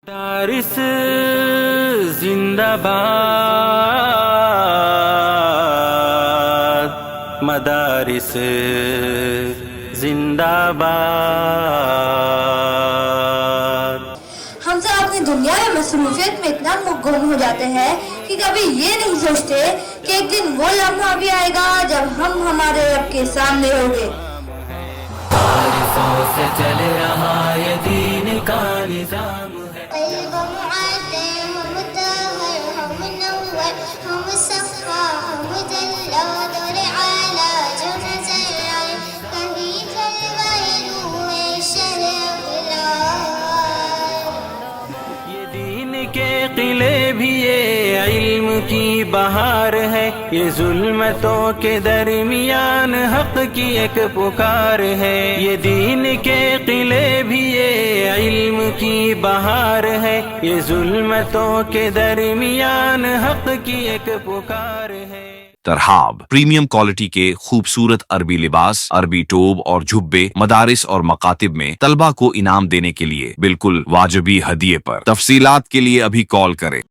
مدارس زندہ باد، مدارس زندہ باد۔ ہم سب اپنی دنیا میں مصروفیت میں اتنا مغرور ہو جاتے ہیں کہ کبھی یہ نہیں سوچتے کہ ایک دن وہ لمحہ بھی آئے گا جب ہم ہمارے رب کے سامنے ہوں گے۔ بارشوں سے چل رہا یہ دین کا نظام ہے، قلب معطر ومطهر ومنور ومصفى ومدلل دور على جمع زرع كهيف الويل والشرع بالعار۔ یہ دین کے قلعے بھی یہ علم کی بہار ہے، یہ ظلمتوں کے درمیان حق کی ایک پکار ہے۔ یہ دین کے قلعے بھی یہ علم کی بہار ہے، یہ ظلمتوں کے درمیان حق کی ایک پکار ہے۔ ترحاب پریمیم کوالٹی کے خوبصورت عربی لباس، عربی ٹوب اور جھبے مدارس اور مکاتب میں طلبہ کو انعام دینے کے لیے بالکل واجبی ہدیے پر۔ تفصیلات کے لیے ابھی کال کریں۔